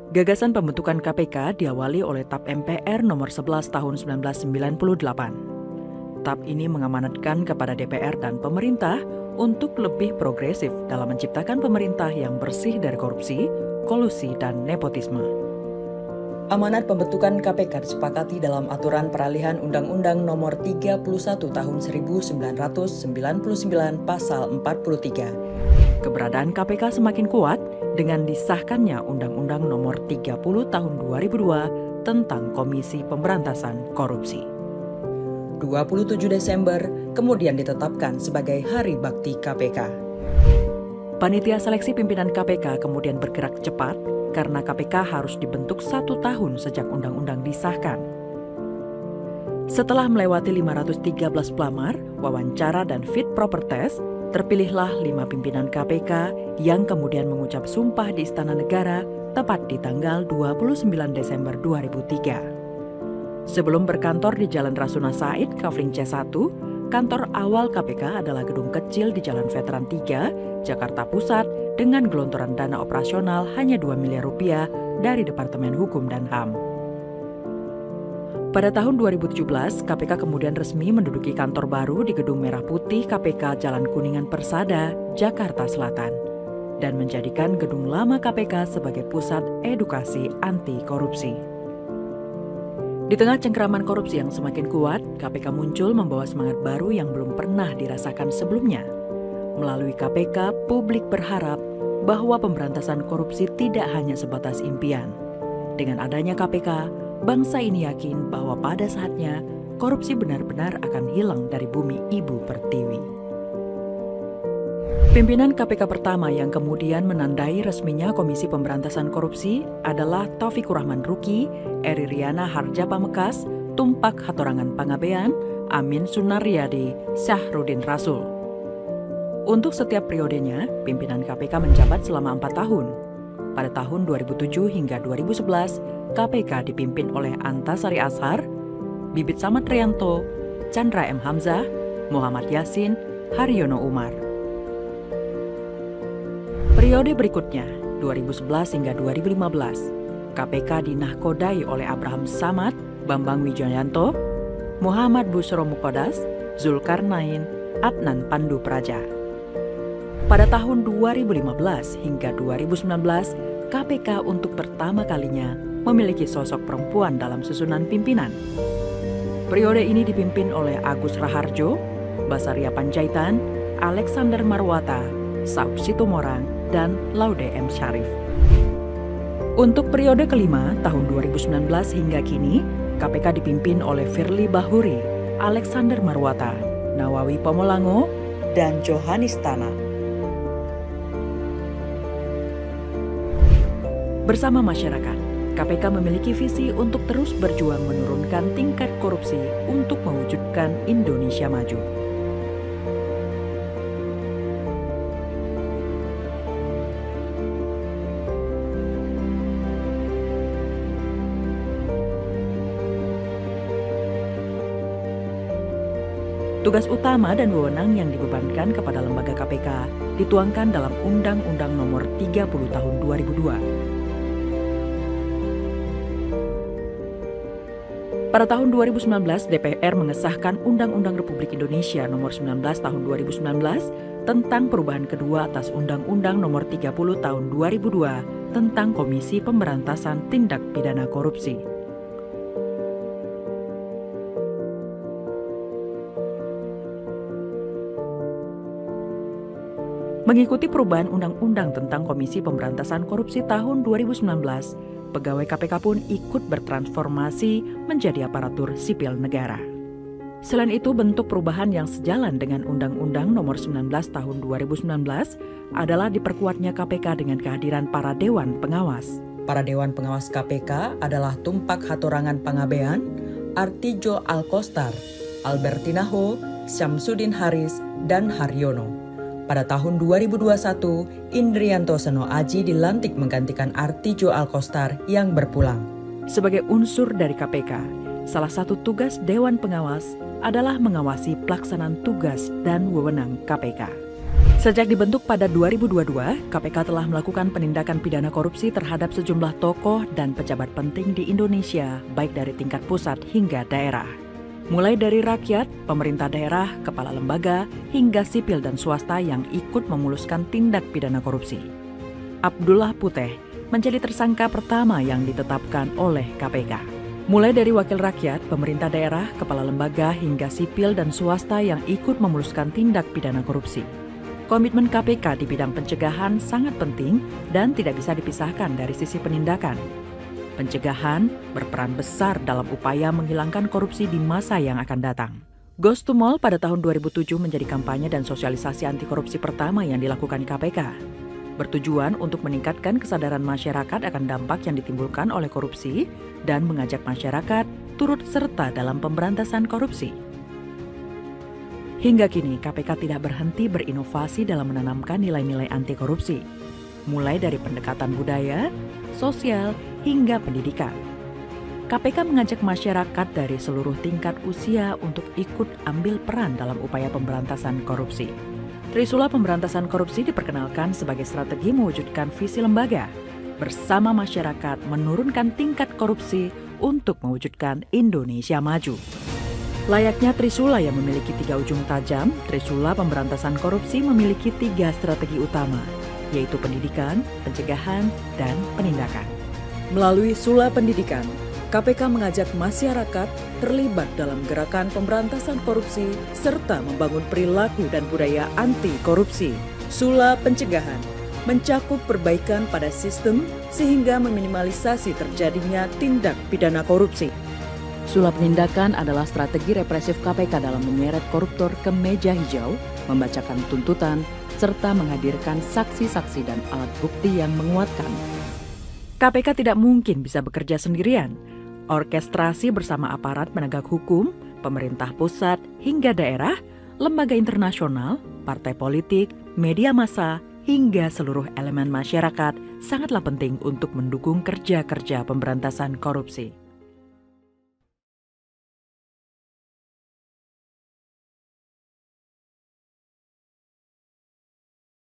Gagasan pembentukan KPK diawali oleh TAP MPR nomor 11 tahun 1998. TAP ini mengamanatkan kepada DPR dan pemerintah untuk lebih progresif dalam menciptakan pemerintah yang bersih dari korupsi, kolusi, dan nepotisme. Amanat pembentukan KPK disepakati dalam Aturan Peralihan Undang-Undang Nomor 31 Tahun 1999 Pasal 43. Keberadaan KPK semakin kuat dengan disahkannya Undang-Undang Nomor 30 Tahun 2002 tentang Komisi Pemberantasan Korupsi. 27 Desember kemudian ditetapkan sebagai Hari Bakti KPK. Panitia seleksi pimpinan KPK kemudian bergerak cepat karena KPK harus dibentuk 1 tahun sejak undang-undang disahkan. Setelah melewati 513 pelamar, wawancara dan fit proper test, terpilihlah 5 pimpinan KPK yang kemudian mengucap sumpah di Istana Negara tepat di tanggal 29 Desember 2003. Sebelum berkantor di Jalan Rasuna Said, Kavling C1, kantor awal KPK adalah gedung kecil di Jalan Veteran 3, Jakarta Pusat, dengan gelontoran dana operasional hanya 2 miliar rupiah dari Departemen Hukum dan HAM. Pada tahun 2017, KPK kemudian resmi menduduki kantor baru di Gedung Merah Putih KPK Jalan Kuningan Persada, Jakarta Selatan, dan menjadikan gedung lama KPK sebagai pusat edukasi anti korupsi. Di tengah cengkraman korupsi yang semakin kuat, KPK muncul membawa semangat baru yang belum pernah dirasakan sebelumnya. Melalui KPK, publik berharap bahwa pemberantasan korupsi tidak hanya sebatas impian. Dengan adanya KPK, bangsa ini yakin bahwa pada saatnya korupsi benar-benar akan hilang dari bumi ibu pertiwi. Pimpinan KPK pertama yang kemudian menandai resminya Komisi Pemberantasan Korupsi adalah Taufikur Rahman Ruki, Eri Riana Harjapamekas, Tumpak Hatorangan Pangabean, Amin Sunaryadi, Syahrudin Rasul. Untuk setiap periodenya, pimpinan KPK menjabat selama 4 tahun. Pada tahun 2007 hingga 2011, KPK dipimpin oleh Antasari Ashar, Bibit Samad Trianto, Chandra M. Hamzah, Muhammad Yasin, Haryono Umar. Periode berikutnya, 2011 hingga 2015, KPK dinahkodai oleh Abraham Samad, Bambang Wijoyanto, Muhammad Bushro Mukodas, Zulkarnain, Adnan Pandu Praja. Pada tahun 2015 hingga 2019, KPK untuk pertama kalinya memiliki sosok perempuan dalam susunan pimpinan. Periode ini dipimpin oleh Agus Raharjo, Basaria Panjaitan, Alexander Marwata, Saud Situmorang, dan Laude M. Syarif. Untuk periode kelima, tahun 2019 hingga kini, KPK dipimpin oleh Firly Bahuri, Alexander Marwata, Nawawi Pomolango, dan Johanis Tana. Bersama masyarakat, KPK memiliki visi untuk terus berjuang menurunkan tingkat korupsi untuk mewujudkan Indonesia maju. Tugas utama dan wewenang yang dibebankan kepada lembaga KPK dituangkan dalam Undang-Undang Nomor 30 Tahun 2002. Pada tahun 2019, DPR mengesahkan Undang-Undang Republik Indonesia Nomor 19 Tahun 2019 tentang perubahan kedua atas Undang-Undang Nomor 30 Tahun 2002 tentang Komisi Pemberantasan Tindak Pidana Korupsi. Mengikuti perubahan Undang-Undang tentang Komisi Pemberantasan Korupsi tahun 2019, pegawai KPK pun ikut bertransformasi menjadi aparatur sipil negara. Selain itu, bentuk perubahan yang sejalan dengan Undang-Undang Nomor 19 Tahun 2019 adalah diperkuatnya KPK dengan kehadiran para Dewan Pengawas. Para Dewan Pengawas KPK adalah Tumpak Hatorangan Pangabean, Artijo Alkostar, Albertina Ho, Syamsuddin Haris, dan Haryono. Pada tahun 2021, Indrianto Seno Aji dilantik menggantikan Artijo Alkostar yang berpulang. Sebagai unsur dari KPK, salah satu tugas Dewan Pengawas adalah mengawasi pelaksanaan tugas dan wewenang KPK. Sejak dibentuk pada 2022, KPK telah melakukan penindakan pidana korupsi terhadap sejumlah tokoh dan pejabat penting di Indonesia, baik dari tingkat pusat hingga daerah. Mulai dari rakyat, pemerintah daerah, kepala lembaga, hingga sipil dan swasta yang ikut memuluskan tindak pidana korupsi. Abdullah Puteh menjadi tersangka pertama yang ditetapkan oleh KPK. Mulai dari wakil rakyat, pemerintah daerah, kepala lembaga, hingga sipil dan swasta yang ikut memuluskan tindak pidana korupsi. Komitmen KPK di bidang pencegahan sangat penting dan tidak bisa dipisahkan dari sisi penindakan. Pencegahan berperan besar dalam upaya menghilangkan korupsi di masa yang akan datang. Ghost to Mall pada tahun 2007 menjadi kampanye dan sosialisasi anti korupsi pertama yang dilakukan KPK. Bertujuan untuk meningkatkan kesadaran masyarakat akan dampak yang ditimbulkan oleh korupsi dan mengajak masyarakat turut serta dalam pemberantasan korupsi. Hingga kini, KPK tidak berhenti berinovasi dalam menanamkan nilai-nilai anti korupsi, mulai dari pendekatan budaya, sosial, hingga pendidikan. KPK mengajak masyarakat dari seluruh tingkat usia untuk ikut ambil peran dalam upaya pemberantasan korupsi. Trisula Pemberantasan Korupsi diperkenalkan sebagai strategi mewujudkan visi lembaga, bersama masyarakat menurunkan tingkat korupsi untuk mewujudkan Indonesia maju. Layaknya Trisula yang memiliki 3 ujung tajam, Trisula Pemberantasan Korupsi memiliki 3 strategi utama, yaitu pendidikan, pencegahan, dan penindakan. Melalui Sula Pendidikan, KPK mengajak masyarakat terlibat dalam gerakan pemberantasan korupsi serta membangun perilaku dan budaya anti korupsi. Sula Pencegahan mencakup perbaikan pada sistem sehingga meminimalisasi terjadinya tindak pidana korupsi. Sula Penindakan adalah strategi represif KPK dalam menyeret koruptor ke meja hijau, membacakan tuntutan, serta menghadirkan saksi-saksi dan alat bukti yang menguatkan. KPK tidak mungkin bisa bekerja sendirian. Orkestrasi bersama aparat penegak hukum, pemerintah pusat hingga daerah, lembaga internasional, partai politik, media massa, hingga seluruh elemen masyarakat sangatlah penting untuk mendukung kerja-kerja pemberantasan korupsi.